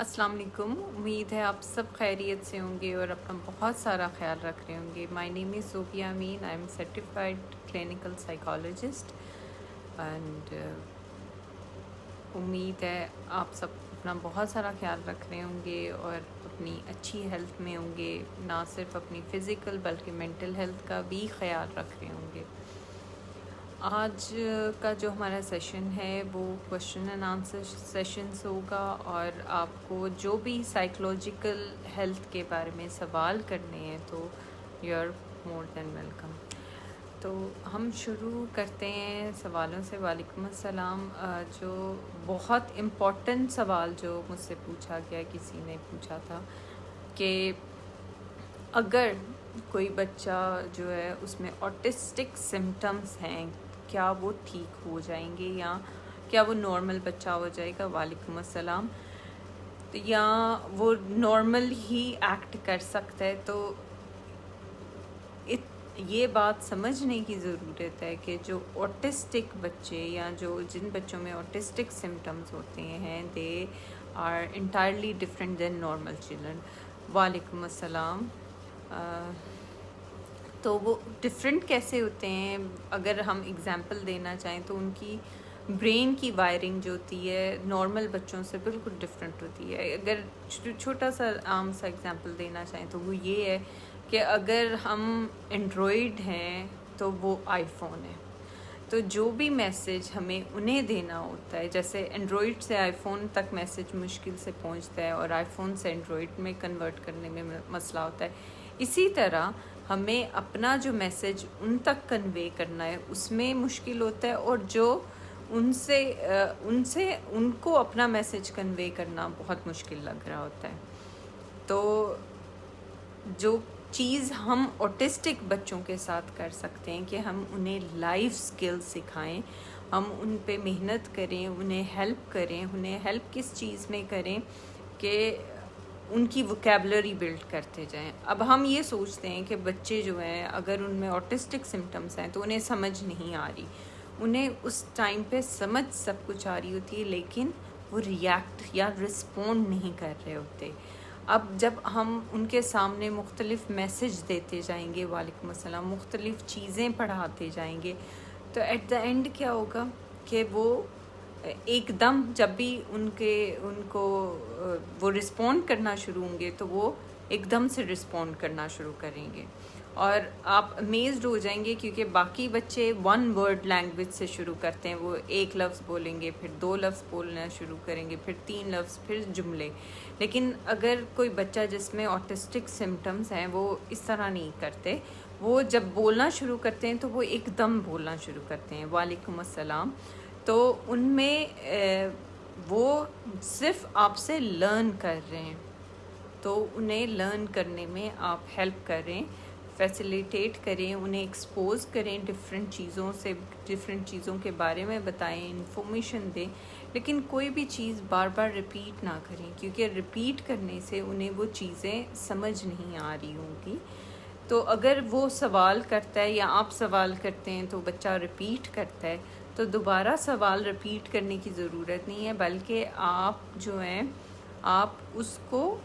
अस्सलाम वालेकुम। उम्मीद है आप सब खैरियत से होंगे और अपना बहुत सारा ख्याल रख रहे होंगे। My name is Zobia Amin. I am certified clinical psychologist and उम्मीद है आप सब अपना बहुत सारा ख्याल रख रहे होंगे और अपनी अच्छी हेल्थ में होंगे, ना सिर्फ अपनी फ़िज़िकल बल्कि मेंटल हेल्थ का भी ख्याल रख रहे होंगे। आज का जो हमारा सेशन है वो क्वेश्चन एंड आंसर सेशंस होगा और आपको जो भी साइकोलॉजिकल हेल्थ के बारे में सवाल करने हैं तो you are more than welcome. तो हम शुरू करते हैं सवालों से। वालेकुम अस्सलाम। जो बहुत इम्पोर्टेंट सवाल जो मुझसे पूछा गया, किसी ने पूछा था कि अगर कोई बच्चा जो है उसमें ऑटिस्टिक सिम्टम्स हैं, क्या वो ठीक हो जाएंगे या क्या वो नॉर्मल बच्चा हो जाएगा। वालेकुम अस्सलाम। तो या वो नॉर्मल ही एक्ट कर सकता है। तो ये बात समझने की ज़रूरत है कि जो ऑटिस्टिक बच्चे या जिन बच्चों में ऑटिस्टिक सिम्टम्स होते हैं they are entirely different than normal children. वालेकुम अस्सलाम। तो वो डिफरेंट कैसे होते हैं, अगर हम एग्जांपल देना चाहें तो उनकी ब्रेन की वायरिंग जो होती है नॉर्मल बच्चों से बिल्कुल डिफरेंट होती है। अगर छोटा सा आम सा एग्जांपल देना चाहें तो वो ये है कि अगर हम एंड्रॉयड हैं तो वो आईफोन है, तो जो भी मैसेज हमें उन्हें देना होता है, जैसे एंड्रॉयड से आईफोन तक मैसेज मुश्किल से पहुंचता है और आईफोन से एंड्रॉयड में कन्वर्ट करने में मसला होता है, इसी तरह हमें अपना जो मैसेज उन तक कन्वे करना है उसमें मुश्किल होता है, और जो उनसे उनको अपना मैसेज कन्वे करना बहुत मुश्किल लग रहा होता है। तो जो चीज़ हम ऑटिस्टिक बच्चों के साथ कर सकते हैं कि हम उन्हें लाइफ स्किल्स सिखाएं, हम उन पे मेहनत करें, उन्हें हेल्प करें। उन्हें हेल्प किस चीज़ में करें कि उनकी वोकेबलरी बिल्ड करते जाएं। अब हम ये सोचते हैं कि बच्चे जो हैं अगर उनमें ऑटिस्टिक सिम्टम्स हैं तो उन्हें समझ नहीं आ रही, उन्हें उस टाइम पे समझ सब कुछ आ रही होती है लेकिन वो रिएक्ट या रिस्पॉन्ड नहीं कर रहे होते। अब जब हम उनके सामने मुख्तलिफ मैसेज देते जाएंगे, वालेकुम अस्सलाम, मुख्तलिफ चीज़ें पढ़ाते जाएंगे, तो एट द एंड क्या होगा कि वो एकदम जब भी उनको वो रिस्पॉन्ड करना शुरू होंगे तो वो एकदम से रिस्पॉन्ड करना शुरू करेंगे और आप अमेज्ड हो जाएंगे क्योंकि बाकी बच्चे वन वर्ड लैंग्वेज से शुरू करते हैं। वो एक लफ्ज़ बोलेंगे, फिर दो लफ्ज़ बोलना शुरू करेंगे, फिर तीन लफ्ज़, फिर जुमले। लेकिन अगर कोई बच्चा जिसमें ऑटिस्टिक सिम्टम्स हैं वो इस तरह नहीं करते, वो जब बोलना शुरू करते हैं तो वो एकदम बोलना शुरू करते हैं। वालेकुम अस्सलाम। तो उनमें वो सिर्फ आपसे लर्न कर रहे हैं, तो उन्हें लर्न करने में आप हेल्प करें, फैसिलिटेट करें, उन्हें एक्सपोज करें डिफरेंट चीज़ों के बारे में बताएं, इन्फॉर्मेशन दें, लेकिन कोई भी चीज़ बार बार रिपीट ना करें क्योंकि रिपीट करने से उन्हें वो चीज़ें समझ नहीं आ रही होंगी। तो अगर वो सवाल करता है या आप सवाल करते हैं तो बच्चा रिपीट करता है, तो दोबारा सवाल रिपीट करने की ज़रूरत नहीं है, बल्कि आप जो हैं आप उसको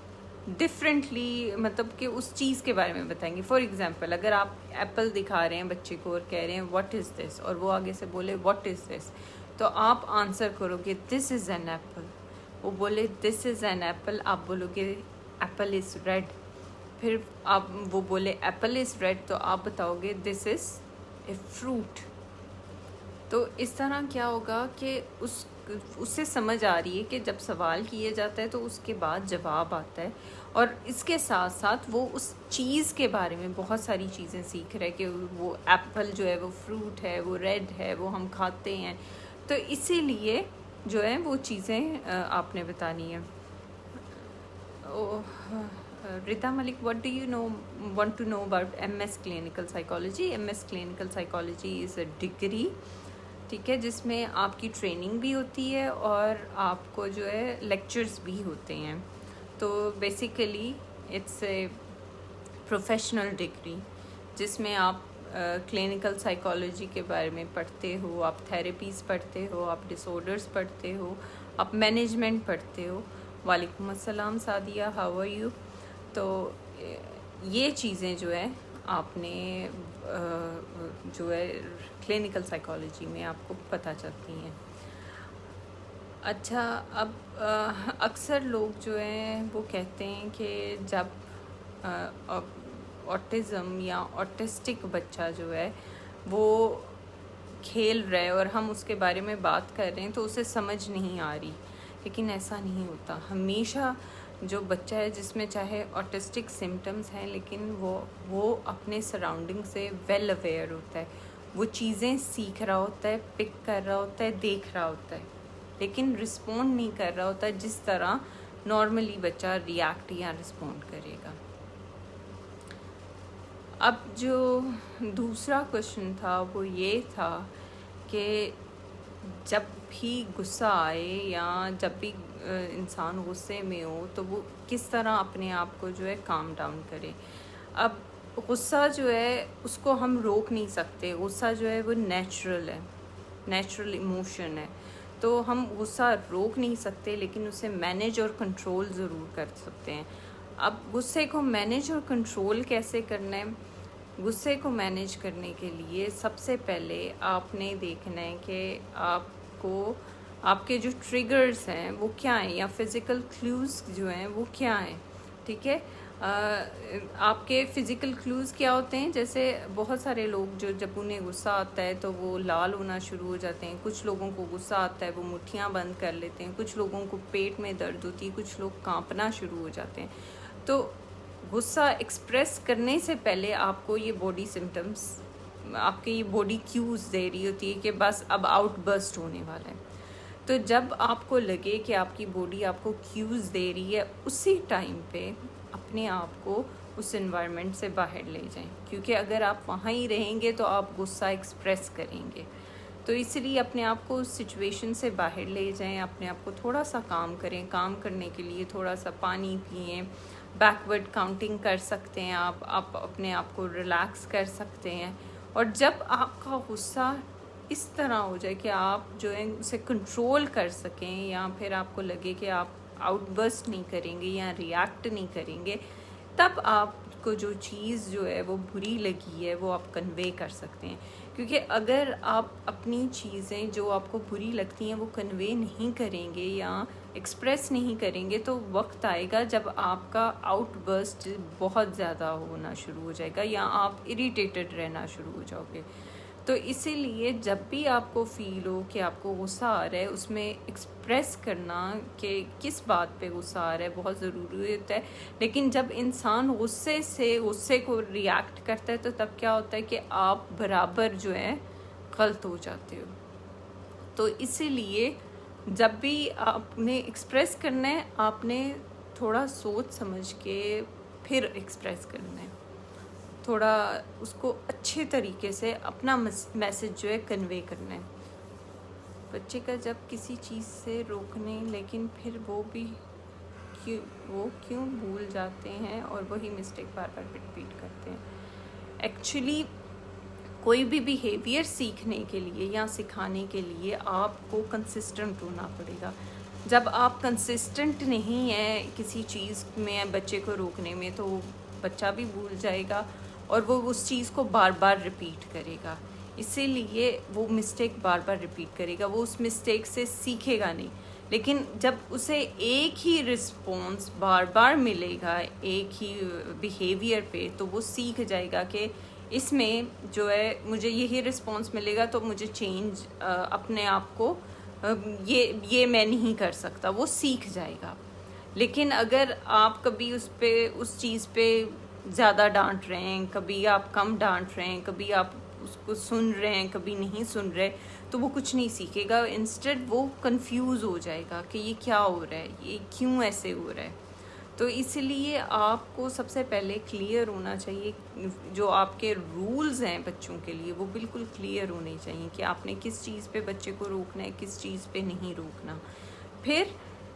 डिफरेंटली मतलब कि उस चीज़ के बारे में बताएंगे। फॉर एग्ज़ाम्पल, अगर आप एप्पल दिखा रहे हैं बच्चे को और कह रहे हैं व्हाट इज़ दिस, और वो आगे से बोले व्हाट इज़ दिस, तो आप आंसर करोगे दिस इज़ एन एप्पल। वो बोले दिस इज़ एन एप्पल, आप बोलोगे एप्पल इज़ रेड। फिर आप वो बोले एप्पल इज़ रेड, तो आप बताओगे दिस इज़ ए फ्रूट। तो इस तरह क्या होगा कि उससे समझ आ रही है कि जब सवाल किए जाता है तो उसके बाद जवाब आता है, और इसके साथ साथ वो उस चीज़ के बारे में बहुत सारी चीज़ें सीख रहे हैं कि वो एप्पल जो है वो फ्रूट है, वो रेड है, वो हम खाते हैं। तो इसीलिए जो है वो चीज़ें आपने बतानी है। Rita Malik, what do you want to know about MS clinical psychology. MS clinical psychology is a degree, ठीक है, जिसमें आपकी ट्रेनिंग भी होती है और आपको जो है लेक्चर्स भी होते हैं। तो basically it's a professional degree जिसमें आप क्लिनिकल साइकोलॉजी के बारे में पढ़ते हो, आप थेरेपीज़ पढ़ते हो, आप डिसऑर्डर्स पढ़ते हो, आप मैनेजमेंट पढ़ते हो। वालेकुम अस्सलाम सादिया, हाउ आर यू। तो ये चीज़ें जो है आपने जो है क्लिनिकल साइकोलॉजी में आपको पता चलती हैं। अच्छा, अब अक्सर लोग जो हैं वो कहते हैं कि जब ऑटिज़म या ऑटिस्टिक बच्चा जो है वो खेल रहा है और हम उसके बारे में बात कर रहे हैं तो उसे समझ नहीं आ रही, लेकिन ऐसा नहीं होता। हमेशा जो बच्चा है जिसमें चाहे ऑटिस्टिक सिम्टम्स हैं, लेकिन वो अपने सराउंडिंग से वेल अवेयर होता है, वो चीज़ें सीख रहा होता है, पिक कर रहा होता है, देख रहा होता है, लेकिन रिस्पॉन्ड नहीं कर रहा होता जिस तरह नॉर्मली बच्चा रिएक्ट या रिस्पॉन्ड करेगा। अब जो दूसरा क्वेश्चन था वो ये था कि जब भी गुस्सा आए या जब भी इंसान गुस्से में हो तो वो किस तरह अपने आप को जो है काम डाउन करे। अब गुस्सा जो है उसको हम रोक नहीं सकते, गुस्सा जो है वो नेचुरल है, नेचुरल इमोशन है, तो हम गुस्सा रोक नहीं सकते, लेकिन उसे मैनेज और कंट्रोल ज़रूर कर सकते हैं। अब गुस्से को मैनेज और कंट्रोल कैसे करना है? गुस्से को मैनेज करने के लिए सबसे पहले आपने देखना है कि आपको आपके जो ट्रिगर्स हैं वो क्या हैं, या फिज़िकल क्लूज़ जो हैं वो क्या हैं। ठीक है, आपके फ़िज़िकल क्लूज़ क्या होते हैं? जैसे बहुत सारे लोग जो जब उन्हें गुस्सा आता है तो वो लाल होना शुरू हो जाते हैं, कुछ लोगों को गुस्सा आता है वो मुट्ठियाँ बंद कर लेते हैं, कुछ लोगों को पेट में दर्द होती है, कुछ लोग कांपना शुरू हो जाते हैं। तो गुस्सा एक्सप्रेस करने से पहले आपको ये बॉडी सिम्टम्स, आपके ये बॉडी क्यूज़ दे रही होती है कि बस अब आउटबर्स्ट होने वाला है। तो जब आपको लगे कि आपकी बॉडी आपको क्यूज़ दे रही है, उसी टाइम पे अपने आप को उस एनवायरनमेंट से बाहर ले जाएं, क्योंकि अगर आप वहाँ ही रहेंगे तो आप गुस्सा एक्सप्रेस करेंगे। तो इसलिए अपने आप को उस सिचुएशन से बाहर ले जाएं, अपने आप को थोड़ा सा काम करें। काम करने के लिए थोड़ा सा पानी पिएं, बैकवर्ड काउंटिंग कर सकते हैं, आप अपने आप को रिलैक्स कर सकते हैं। और जब आपका गुस्सा इस तरह हो जाए कि आप जो है उसे कंट्रोल कर सकें, या फिर आपको लगे कि आप आउटबर्स्ट नहीं करेंगे या रिएक्ट नहीं करेंगे, तब आपको जो चीज़ जो है वो बुरी लगी है वो आप कन्वे कर सकते हैं। क्योंकि अगर आप अपनी चीज़ें जो आपको बुरी लगती हैं वो कन्वे नहीं करेंगे या एक्सप्रेस नहीं करेंगे, तो वक्त आएगा जब आपका आउटबर्स्ट बहुत ज़्यादा होना शुरू हो जाएगा या आप इरिटेटेड रहना शुरू हो जाओगे। तो इसीलिए जब भी आपको फील हो कि आपको गुस्सा आ रहा है, उसमें एक्सप्रेस करना कि किस बात पे गुस्सा आ रहा है बहुत ज़रूरी होता है। लेकिन जब इंसान गुस्से को रिएक्ट करता है तो तब क्या होता है कि आप बराबर जो है गलत हो जाते हो। तो इसीलिए जब भी आपने एक्सप्रेस करना है, आपने थोड़ा सोच समझ के फिर एक्सप्रेस करना है, थोड़ा उसको अच्छे तरीके से अपना मैसेज जो है कन्वे करना है। बच्चे का जब किसी चीज़ से रोकने, लेकिन फिर वो क्यों भूल जाते हैं और वही मिस्टेक बार बार रिपीट करते हैं। एक्चुअली कोई भी बिहेवियर सीखने के लिए या सिखाने के लिए आपको कंसिस्टेंट होना पड़ेगा। जब आप कंसिस्टेंट नहीं है किसी चीज़ में बच्चे को रोकने में, तो बच्चा भी भूल जाएगा और वो उस चीज़ को बार बार रिपीट करेगा। इसीलिए वो मिस्टेक बार बार रिपीट करेगा, वो उस मिस्टेक से सीखेगा नहीं। लेकिन जब उसे एक ही रिस्पॉन्स बार बार मिलेगा एक ही बिहेवियर पे, तो वो सीख जाएगा कि इसमें जो है मुझे यही रिस्पॉन्स मिलेगा तो मुझे चेंज अपने आप को ये मैं नहीं कर सकता, वो सीख जाएगा। लेकिन अगर आप कभी उस चीज़ पे ज़्यादा डांट रहे हैं, कभी आप कम डांट रहे हैं, कभी आप उसको सुन रहे हैं, कभी नहीं सुन रहे, तो वो कुछ नहीं सीखेगा। इंस्टेड वो कंफ्यूज हो जाएगा कि ये क्या हो रहा है, ये क्यों ऐसे हो रहा है। तो इसलिए आपको सबसे पहले क्लियर होना चाहिए, जो आपके रूल्स हैं बच्चों के लिए वो बिल्कुल क्लियर होने चाहिए कि आपने किस चीज़ पे बच्चे को रोकना है, किस चीज़ पे नहीं रोकना। फिर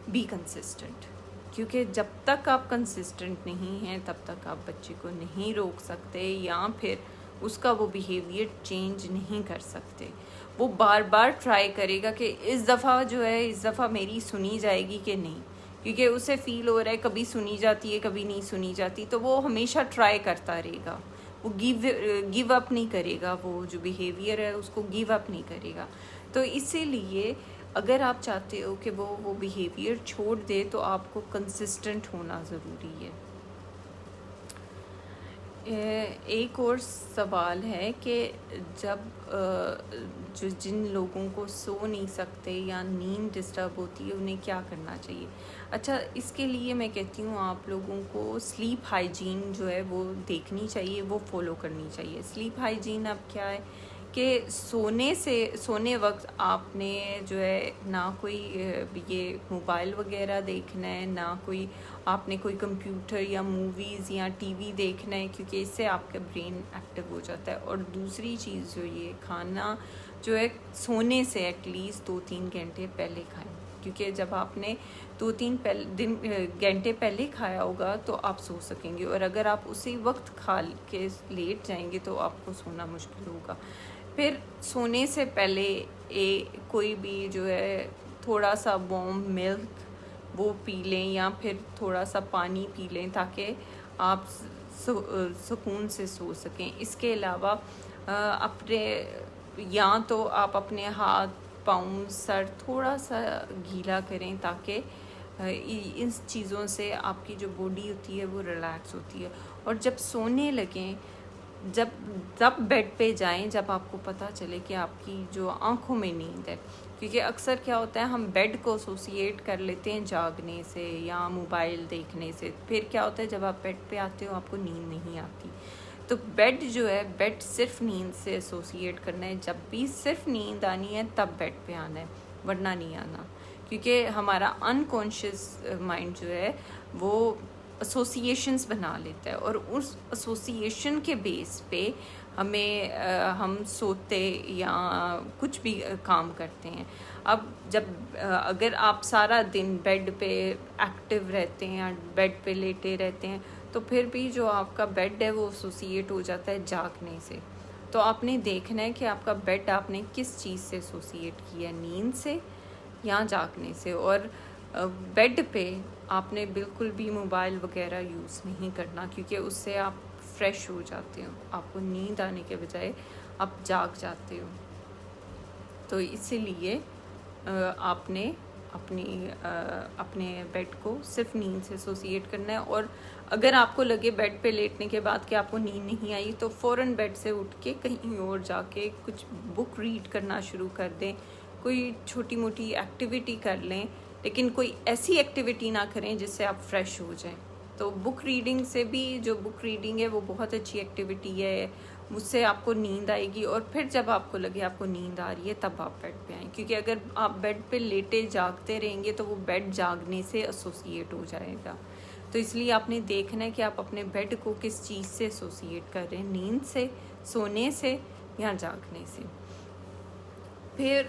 बी कंसिस्टेंट, क्योंकि जब तक आप कंसिस्टेंट नहीं हैं तब तक आप बच्चे को नहीं रोक सकते या फिर उसका वो बिहेवियर चेंज नहीं कर सकते। वो बार बार ट्राई करेगा कि इस दफ़ा मेरी सुनी जाएगी कि नहीं, क्योंकि उसे फील हो रहा है कभी सुनी जाती है कभी नहीं सुनी जाती, तो वो हमेशा ट्राई करता रहेगा, वो गिव अप नहीं करेगा, वो जो बिहेवियर है उसको गिव अप नहीं करेगा। तो इसीलिए अगर आप चाहते हो कि वो बिहेवियर छोड़ दे तो आपको कंसिस्टेंट होना ज़रूरी है। एक और सवाल है कि जब जो जिन लोगों को सो नहीं सकते या नींद डिस्टर्ब होती है उन्हें क्या करना चाहिए। अच्छा, इसके लिए मैं कहती हूँ आप लोगों को स्लीप हाइजीन जो है वो देखनी चाहिए, वो फॉलो करनी चाहिए। स्लीप हाइजीन अब क्या है कि सोने वक्त आपने जो है ना कोई ये मोबाइल वगैरह देखना है, ना कोई आपने कोई कंप्यूटर या मूवीज़ या टीवी देखना है, क्योंकि इससे आपका ब्रेन एक्टिव हो जाता है। और दूसरी चीज़ जो ये खाना जो है सोने से एटलीस्ट 2-3 घंटे पहले खाएं, क्योंकि जब आपने 2-3 घंटे पहले खाया होगा तो आप सो सकेंगे, और अगर आप उसी वक्त खा के लेट जाएंगे तो आपको सोना मुश्किल होगा। फिर सोने से पहले कोई भी जो है थोड़ा सा वार्म मिल्क वो पी लें या फिर थोड़ा सा पानी पी लें ताकि आप सुकून से सो सकें। इसके अलावा अपने या तो आप अपने हाथ पाँव सर थोड़ा सा गीला करें ताकि इन चीज़ों से आपकी जो बॉडी होती है वो रिलैक्स होती है। और जब सोने लगें, जब बेड पे जाएं जब आपको पता चले कि आपकी जो आंखों में नींद है, क्योंकि अक्सर क्या होता है हम बेड को एसोसिएट कर लेते हैं जागने से या मोबाइल देखने से। फिर क्या होता है जब आप बेड पे आते हो आपको नींद नहीं आती। तो बेड सिर्फ नींद से एसोसिएट करना है। जब भी सिर्फ नींद आनी है तब बेड पे आना है, वरना नहीं आना, क्योंकि हमारा अनकॉन्शियस माइंड जो है वो एसोसिएशंस बना लेता है और उस एसोसिएशन के बेस पे हम सोते या कुछ भी काम करते हैं। अब अगर आप सारा दिन बेड पे एक्टिव रहते हैं या बेड पे लेटे रहते हैं तो फिर भी जो आपका बेड है वो एसोसिएट हो जाता है जागने से। तो आपने देखना है कि आपका बेड आपने किस चीज़ से एसोसिएट किया, नींद से या जागने से। और बेड पे आपने बिल्कुल भी मोबाइल वगैरह यूज़ नहीं करना, क्योंकि उससे आप फ्रेश हो जाते हो, आपको नींद आने के बजाय आप जाग जाते हो। तो इसीलिए आपने अपने बेड को सिर्फ नींद से एसोसिएट करना है। और अगर आपको लगे बेड पे लेटने के बाद कि आपको नींद नहीं आई तो फ़ौरन बेड से उठ के कहीं और जाके कुछ बुक रीड करना शुरू कर दें, कोई छोटी मोटी एक्टिविटी कर लें, लेकिन कोई ऐसी एक्टिविटी ना करें जिससे आप फ्रेश हो जाएं। तो बुक रीडिंग से भी, जो बुक रीडिंग है वो बहुत अच्छी एक्टिविटी है, उससे आपको नींद आएगी। और फिर जब आपको लगे आपको नींद आ रही है तब आप बेड पे आएँ, क्योंकि अगर आप बेड पे लेटे जागते रहेंगे तो वो बेड जागने से एसोसिएट हो जाएगा। तो इसलिए आपने देखना है कि आप अपने बेड को किस चीज़ से एसोसिएट कर रहे हैं, नींद से, सोने से या जागने से। फिर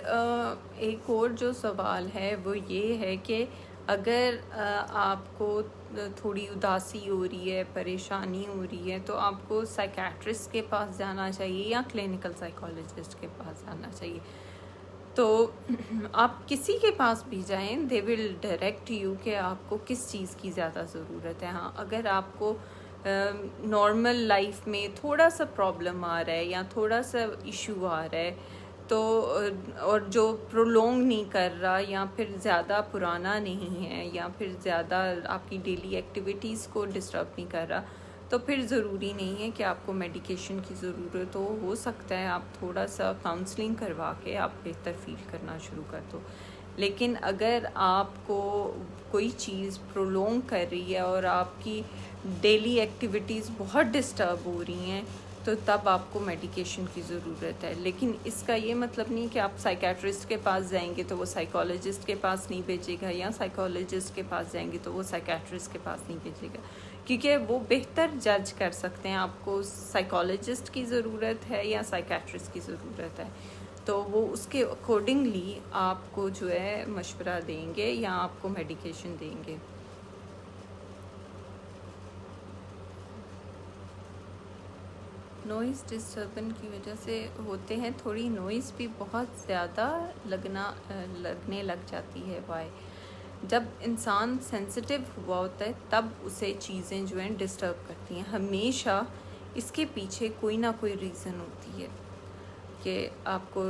एक और जो सवाल है वो ये है कि अगर आपको थोड़ी उदासी हो रही है, परेशानी हो रही है, तो आपको साइकेट्रिस्ट के पास जाना चाहिए या क्लिनिकल साइकोलॉजिस्ट के पास जाना चाहिए। तो आप किसी के पास भी जाएं, दे विल डायरेक्ट यू कि आपको किस चीज़ की ज़्यादा ज़रूरत है। हाँ, अगर आपको नॉर्मल लाइफ में थोड़ा सा प्रॉब्लम आ रहा है या थोड़ा सा इशू आ रहा है तो और जो प्रोलोंग नहीं कर रहा या फिर ज़्यादा पुराना नहीं है या फिर ज़्यादा आपकी डेली एक्टिविटीज़ को डिस्टर्ब नहीं कर रहा, तो फिर ज़रूरी नहीं है कि आपको मेडिकेशन की ज़रूरत हो सकता है आप थोड़ा सा काउंसलिंग करवा के आप बेहतर फील करना शुरू कर दो। लेकिन अगर आपको कोई चीज़ प्रोलोंग कर रही है और आपकी डेली एक्टिविटीज़ बहुत डिस्टर्ब हो रही हैं तो तब आपको मेडिकेशन की ज़रूरत है। लेकिन इसका ये मतलब नहीं कि आप साइकेट्रिस्ट के पास जाएंगे तो वो साइकोलॉजिस्ट के पास नहीं भेजेगा, या साइकोलॉजिस्ट के पास जाएंगे तो वो साइकेट्रिस्ट के पास नहीं भेजेगा, क्योंकि वो बेहतर जज कर सकते हैं आपको साइकोलॉजिस्ट की ज़रूरत है या साइकेट्रिस्ट की ज़रूरत है। तो वो उसके अकॉर्डिंगली आपको जो है मशवरा देंगे या आपको मेडिकेशन देंगे। नॉइज़ डिस्टर्बेंस की वजह से होते हैं, थोड़ी नॉइज़ भी बहुत ज़्यादा लगने लग जाती है। वाई जब इंसान सेंसिटिव हुआ होता है तब उसे चीज़ें जो हैं डिस्टर्ब करती हैं। हमेशा इसके पीछे कोई ना कोई रीज़न होती है कि आपको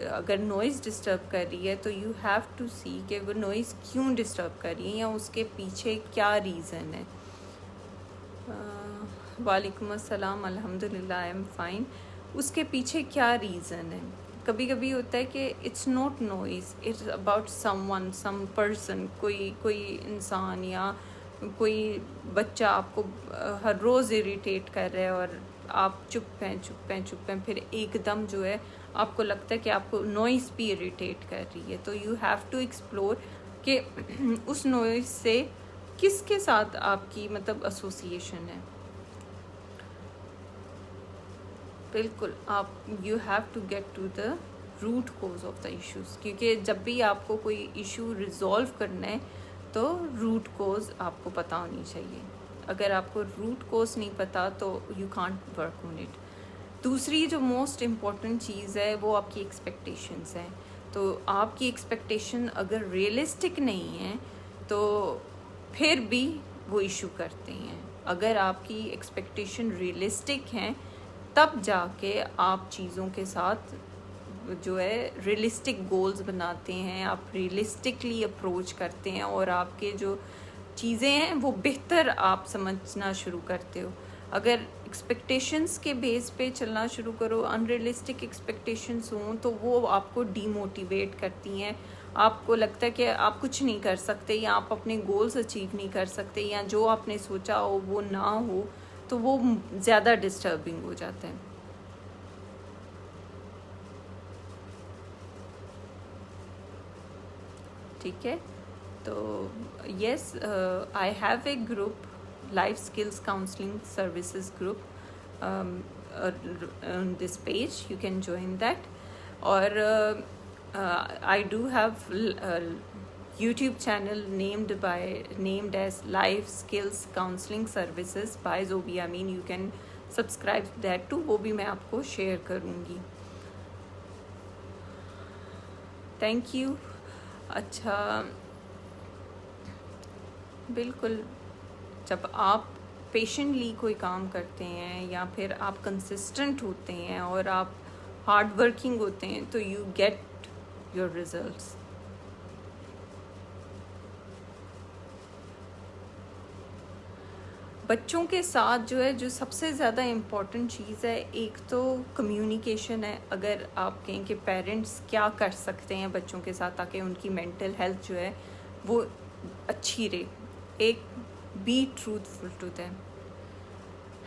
अगर नॉइज़ डिस्टर्ब कर रही है तो यू हैव टू सी कि वो नॉइज़ क्यों डिस्टर्ब कर रही है या उसके पीछे क्या रीज़न है। वालेकुम अस्सलाम, अल्हम्दुलिल्लाह आई एम फ़ाइन। उसके पीछे क्या रीज़न है? कभी कभी होता है कि it's not noise, it's about someone, some person, कोई इंसान या कोई बच्चा आपको हर रोज़ इरिटेट कर रहा है और आप चुप हैं, फिर एकदम जो है आपको लगता है कि आपको नॉइज़ भी इरिटेट कर रही है। तो यू हैव टू एक्सप्लोर कि उस नॉइज़ से किसके साथ आपकी मतलब एसोसिएशन है। बिल्कुल, आप you have to get to the root cause of the issues, क्योंकि जब भी आपको कोई इशू रिजॉल्व करना है तो रूट कोज आपको पता होनी चाहिए। अगर आपको रूट कोज नहीं पता तो you can't work on it. दूसरी जो मोस्ट इम्पॉर्टेंट चीज़ है वो आपकी एक्सपेक्टेशंस हैं। तो आपकी एक्सपेक्टेशन अगर रियलिस्टिक नहीं है तो फिर भी वो इशू करते हैं। अगर आपकी एक्सपेक्टेशन रियलिस्टिक हैं तब जाके आप चीज़ों के साथ जो है रियलिस्टिक गोल्स बनाते हैं, आप रियलिस्टिकली अप्रोच करते हैं और आपके जो चीज़ें हैं वो बेहतर आप समझना शुरू करते हो। अगर एक्सपेक्टेशंस के बेस पे चलना शुरू करो, अनरियलिस्टिक एक्सपेक्टेशंस हों तो वो आपको डीमोटिवेट करती हैं। आपको लगता है कि आप कुछ नहीं कर सकते या आप अपने गोल्स अचीव नहीं कर सकते या जो आपने सोचा हो वो ना हो, तो वो ज़्यादा डिस्टर्बिंग हो जाता है। ठीक है, तो yes, I have a group, life skills counselling services group on this page, you can join that. और I do have a YouTube channel named as Life Skills Counseling Services by Zobi Amin. You can subscribe that too, वो भी मैं आपको share करूँगी। Thank you. अच्छा, बिल्कुल, जब आप पेशेंटली कोई काम करते हैं या फिर आप कंसिस्टेंट होते हैं और आप हार्ड वर्किंग होते हैं तो यू गेट योर रिजल्ट्स। बच्चों के साथ जो है जो सबसे ज़्यादा इम्पॉर्टेंट चीज़ है, एक तो कम्युनिकेशन है। अगर आप कहें कि पेरेंट्स क्या कर सकते हैं बच्चों के साथ ताकि उनकी मेंटल हेल्थ जो है वो अच्छी रहे, एक be truthful to them,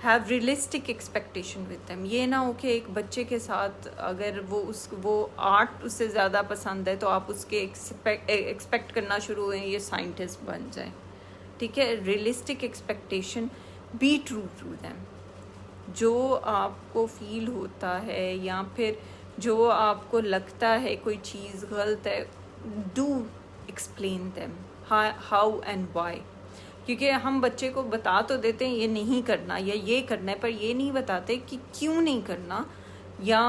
have realistic expectation with them. ये ना हो कि एक बच्चे के साथ अगर वो आर्ट उससे ज़्यादा पसंद है तो आप उसके एक्सपेक्ट करना शुरू हुए ये साइंटिस्ट बन जाए। ठीक है, realistic expectation, be true to them. जो आपको फील होता है या फिर जो आपको लगता है कोई चीज़ गलत है, do explain them how and why. क्योंकि हम बच्चे को बता तो देते हैं ये नहीं करना या ये करना है, पर ये नहीं बताते कि क्यों नहीं करना या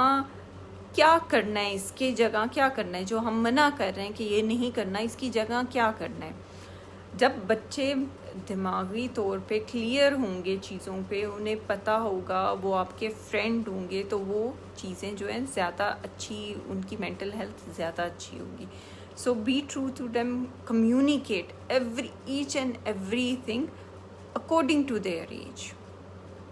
क्या करना है, इसके जगह क्या करना है। जो हम मना कर रहे हैं कि ये नहीं करना, इसकी जगह क्या करना है। जब बच्चे दिमागी तौर पे क्लियर होंगे चीज़ों पे, उन्हें पता होगा, वो आपके फ्रेंड होंगे, तो वो चीज़ें जो हैं ज़्यादा अच्छी, उनकी मेंटल हेल्थ ज़्यादा अच्छी होगी। So be true to them, communicate each and everything according to their age.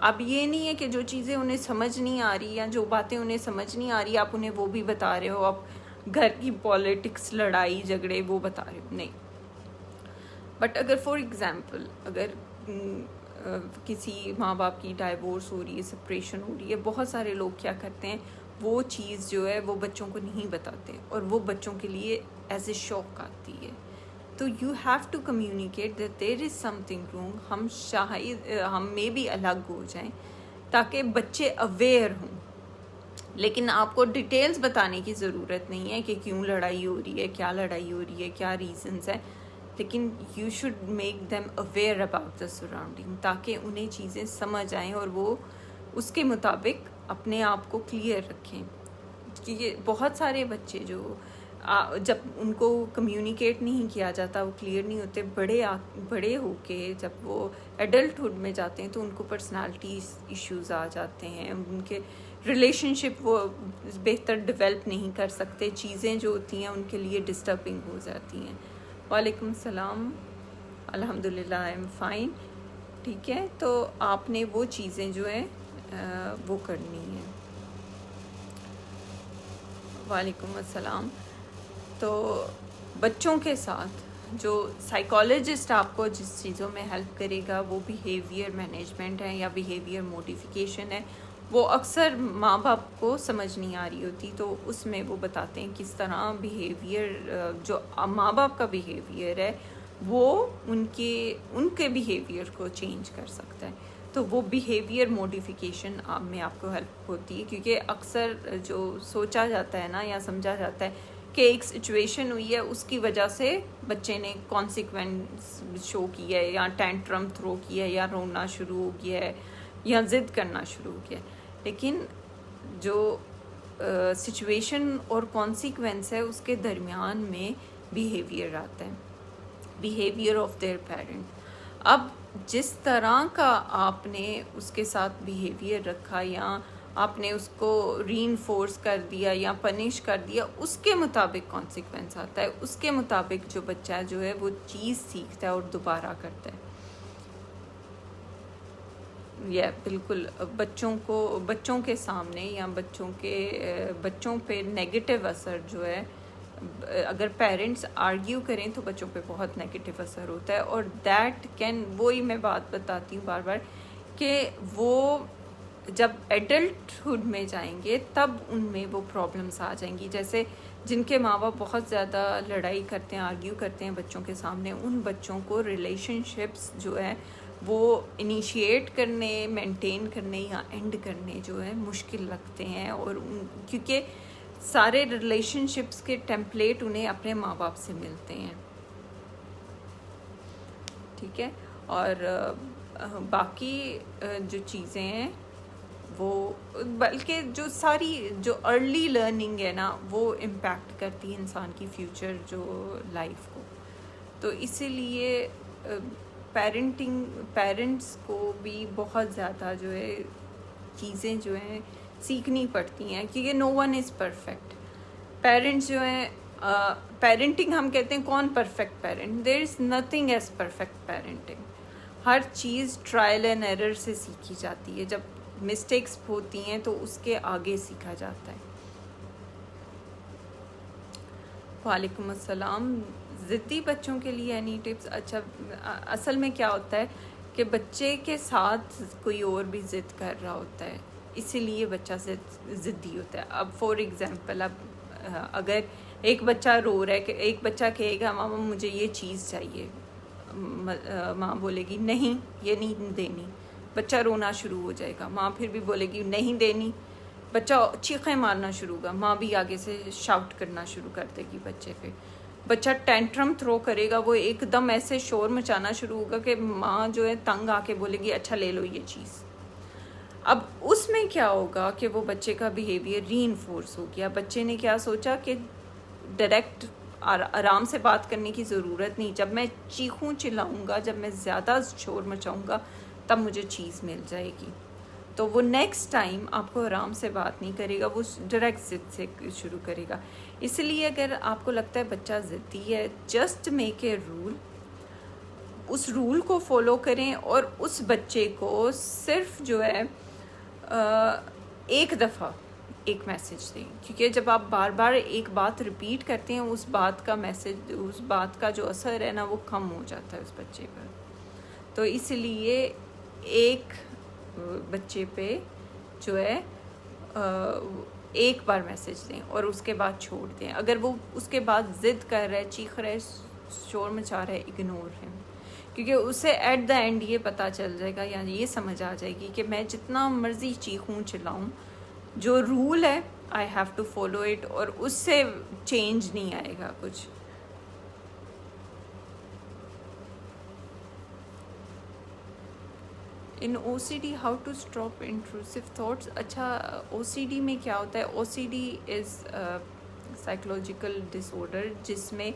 अब ये नहीं है कि जो चीज़ें उन्हें समझ नहीं आ रही या जो बातें उन्हें समझ नहीं आ रही आप उन्हें वो भी बता रहे हो, आप घर की पॉलिटिक्स, लड़ाई झगड़े वो बता रहे हो, नहीं। बट अगर फॉर एग्ज़ाम्पल अगर किसी माँ बाप की डाइवोर्स हो रही है, सेपरेशन हो रही है, बहुत सारे लोग क्या करते हैं, वो चीज़ जो है वो बच्चों को नहीं बताते और वो बच्चों के लिए एज ए शॉक आती है। तो you have to communicate that there is something wrong. हम शायद हम में भी अलग हो जाएं ताकि बच्चे अवेयर हों, लेकिन आपको डिटेल्स बताने की ज़रूरत नहीं है कि क्यों लड़ाई हो रही है, क्या लड़ाई हो रही है, क्या रीजंस है, लेकिन you should make them aware about the surrounding ताकि उन्हें चीज़ें समझ आएँ और वो उसके मुताबिक अपने आप को क्लियर रखें। क्योंकि बहुत सारे बच्चे जो जब उनको कम्युनिकेट नहीं किया जाता, वो क्लियर नहीं होते, बड़े होके जब वो एडल्टहुड में जाते हैं तो उनको पर्सनालिटी इश्यूज आ जाते हैं, उनके रिलेशनशिप वो बेहतर डेवलप नहीं कर सकते, चीज़ें जो होती हैं उनके लिए डिस्टर्बिंग हो जाती हैं। वालेकुम सलाम, अल्हम्दुलिल्लाह आई एम फाइन। ठीक है, तो आपने वो चीज़ें जो है वो करनी है। वालेकुम अस्सलाम। तो बच्चों के साथ जो साइकोलॉजिस्ट आपको जिस चीज़ों में हेल्प करेगा वो बिहेवियर मैनेजमेंट है या बिहेवियर मॉडिफिकेशन है, वो अक्सर माँ बाप को समझ नहीं आ रही होती, तो उसमें वो बताते हैं किस तरह बिहेवियर, जो माँ बाप का बिहेवियर है वो उनके बिहेवियर को चेंज कर सकता है। तो वो बिहेवियर मॉडिफिकेशन में आपको हेल्प होती है, क्योंकि अक्सर जो सोचा जाता है ना या समझा जाता है कि एक सिचुएशन हुई है उसकी वजह से बच्चे ने कॉन्सिक्वेंस शो किया है या टेंट्रम थ्रो किया है या रोना शुरू हो गया है या ज़िद करना शुरू हो गया है, लेकिन जो सिचुएशन और कॉन्सिक्वेंस है उसके दरमियान में बिहेवियर आता है, बिहेवियर ऑफ देयर पेरेंट। अब जिस तरह का आपने उसके साथ बिहेवियर रखा या आपने उसको रीइंफोर्स कर दिया या पनिश कर दिया, उसके मुताबिक कॉन्सिक्वेंस आता है, उसके मुताबिक जो बच्चा जो है वो चीज़ सीखता है और दोबारा करता है। यह बिल्कुल बच्चों के सामने या बच्चों पे नेगेटिव असर जो है, अगर पेरेंट्स आर्ग्यू करें तो बच्चों पे बहुत नेगेटिव असर होता है, और दैट कैन, वही मैं बात बताती हूँ बार बार कि वो जब एडल्टहुड में जाएंगे तब उनमें वो प्रॉब्लम्स आ जाएंगी। जैसे जिनके माँ बाप बहुत ज़्यादा लड़ाई करते हैं, आर्ग्यू करते हैं बच्चों के सामने, उन बच्चों को रिलेशनशिप्स जो है वो इनिशिएट करने, मेंटेन करने या एंड करने जो है मुश्किल लगते हैं, और क्योंकि सारे रिलेशनशिप्स के टेम्पलेट उन्हें अपने माँ बाप से मिलते हैं। ठीक है, और बाकी जो चीज़ें हैं वो, बल्कि जो अर्ली लर्निंग है ना, वो इम्पैक्ट करती है इंसान की फ्यूचर जो लाइफ को। तो इसीलिए पेरेंट्स को भी बहुत ज़्यादा जो है चीज़ें जो हैं सीखनी पड़ती हैं, क्योंकि no one is perfect. Parents जो हैं, पेरेंटिंग हम कहते हैं कौन perfect parent, there is nothing as perfect parenting. हर चीज़ ट्रायल एंड एरर से सीखी जाती है, जब मिस्टेक्स होती हैं तो उसके आगे सीखा जाता है। वालेकुम अस्सलाम। ज़िद्दी बच्चों के लिए एनी टिप्स? अच्छा, असल में क्या होता है कि बच्चे के साथ कोई और भी ज़िद कर रहा होता है, इसीलिए बच्चा ज़िद्दी होता है। अब फॉर एग्ज़ाम्पल, अब अगर एक बच्चा रो रहा है, कि एक बच्चा कहेगा मामा मुझे ये चीज़ चाहिए, माँ बोलेगी नहीं ये नहीं देनी, बच्चा रोना शुरू हो जाएगा। माँ फिर भी बोलेगी नहीं देनी, बच्चा चीखें मारना शुरू होगा, माँ भी आगे से शाउट करना शुरू कर देगी बच्चे पे। बच्चा टेंट्रम थ्रो करेगा, वो एकदम ऐसे शोर मचाना शुरू होगा कि माँ जो है तंग आके बोलेगी अच्छा ले लो ये चीज़। अब उसमें क्या होगा कि वो बच्चे का बिहेवियर रीइंफोर्स हो गया। बच्चे ने क्या सोचा कि डायरेक्ट आराम से बात करने की ज़रूरत नहीं, जब मैं चीखूं चिल्लाऊंगा, जब मैं ज़्यादा शोर मचाऊंगा तब मुझे चीज़ मिल जाएगी। तो वो नेक्स्ट टाइम आपको आराम से बात नहीं करेगा, वो डायरेक्ट ज़िद से शुरू करेगा। इसलिए अगर आपको लगता है बच्चा ज़िद्दी है, जस्ट मेक ए रूल, उस रूल को फॉलो करें और उस बच्चे को सिर्फ जो है एक दफ़ा एक मैसेज दें, क्योंकि जब आप बार बार एक बात रिपीट करते हैं उस बात का जो असर है ना वो कम हो जाता है उस बच्चे पर। तो इसलिए एक बच्चे पे जो है एक बार मैसेज दें और उसके बाद छोड़ दें। अगर वो उसके बाद ज़िद कर रहा है, चीख रहा है, शोर मचा रहा है, इग्नोर है, क्योंकि उसे एट द एंड ये पता चल जाएगा या ये समझ आ जाएगी कि मैं जितना मर्ज़ी चीखूँ चिल्लाऊँ, जो रूल है I have to follow it, और उससे चेंज नहीं आएगा कुछ। In OCD how to stop intrusive thoughts? अच्छा, OCD में क्या होता है? OCD इज़ साइकोलॉजिकल डिसऑर्डर जिसमें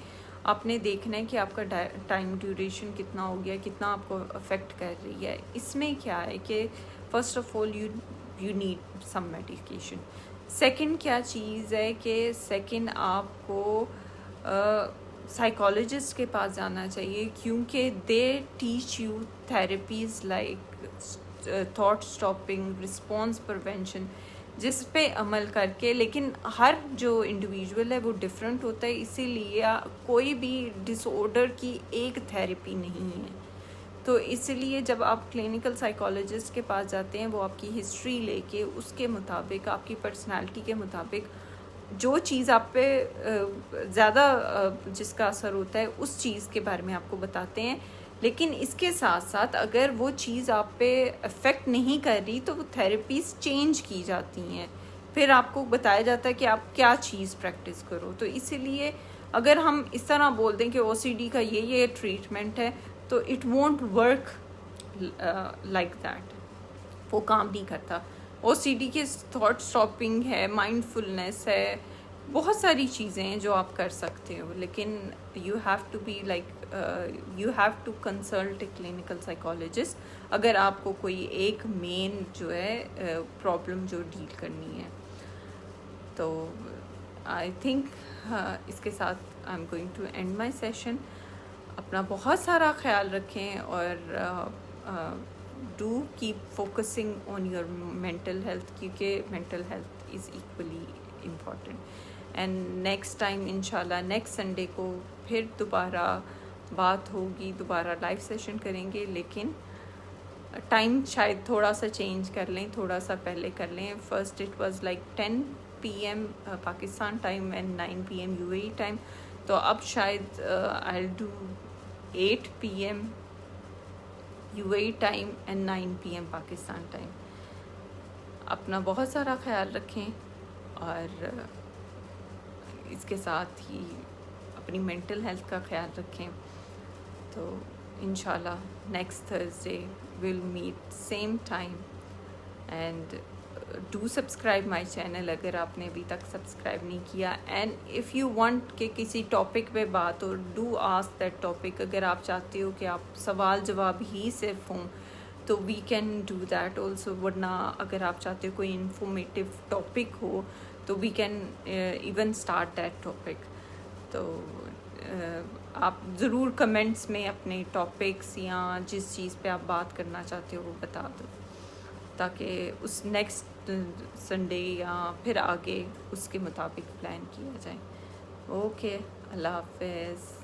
आपने देखना है कि आपका टाइम ड्यूरेशन कितना हो गया, कितना आपको अफेक्ट कर रही है। इसमें क्या है कि first of all you need some medication. Second क्या चीज़ है कि सेकंड आपको साइकोलॉजिस्ट के पास जाना चाहिए, क्योंकि they teach you therapies like thought stopping, response prevention, जिस पे अमल करके, लेकिन हर जो इंडिविजुअल है वो डिफरेंट होता है, इसीलिए कोई भी डिसऑर्डर की एक थेरेपी नहीं है। तो इसलिए जब आप क्लिनिकल साइकोलॉजिस्ट के पास जाते हैं, वो आपकी हिस्ट्री लेके उसके मुताबिक, आपकी पर्सनालिटी के मुताबिक जो चीज़ आप पे ज़्यादा जिसका असर होता है उस चीज़ के बारे में आपको बताते हैं। लेकिन इसके साथ साथ अगर वो चीज़ आप पे अफेक्ट नहीं कर रही तो वो थेरेपीज़ चेंज की जाती हैं, फिर आपको बताया जाता है कि आप क्या चीज़ प्रैक्टिस करो। तो इसीलिए अगर हम इस तरह बोल दें कि ओसीडी का ये ट्रीटमेंट है, तो it won't work like that, वो काम नहीं करता। ओसीडी के थॉट स्टॉपिंग है, माइंडफुलनेस है, बहुत सारी चीज़ें हैं जो आप कर सकते हो, लेकिन you have to be like you have to consult a clinical psychologist अगर आपको कोई एक मेन जो है प्रॉब्लम जो डील करनी है। तो आई थिंक इसके साथ I am going to end my session. अपना बहुत सारा ख्याल रखें और do keep focusing on your mental health, क्योंकि mental health is equally important. And next time इंशाल्लाह नेक्स्ट संडे को फिर दोबारा बात होगी, दोबारा लाइव सेशन करेंगे, लेकिन टाइम शायद थोड़ा सा चेंज कर लें, थोड़ा सा पहले कर लें। First it was like 10 PM Pakistan time and 9 PM UAE time, तो अब शायद I will do 8 PM UAE time and 9 PM Pakistan time. अपना बहुत सारा ख्याल रखें और इसके साथ ही अपनी मेंटल हेल्थ का ख्याल रखें। तो इंशाल्लाह next Thursday will meet same time and do subscribe my channel अगर आपने अभी तक सब्सक्राइब नहीं किया। एंड इफ़ यू वांट कि किसी टॉपिक पे बात हो, डू आस्क दैट टॉपिक। अगर आप चाहते हो कि आप सवाल जवाब ही सिर्फ हों तो we can do that also, वरना अगर आप चाहते हो कोई इंफॉर्मेटिव टॉपिक हो तो we can even start that topic. तो आप ज़रूर कमेंट्स में अपने टॉपिक्स या जिस चीज़ पे आप बात करना चाहते हो वो बता दो, ताकि उस नेक्स्ट संडे या फिर आगे उसके मुताबिक प्लान किया जाए। ओके, अल्लाह हाफ़िज़।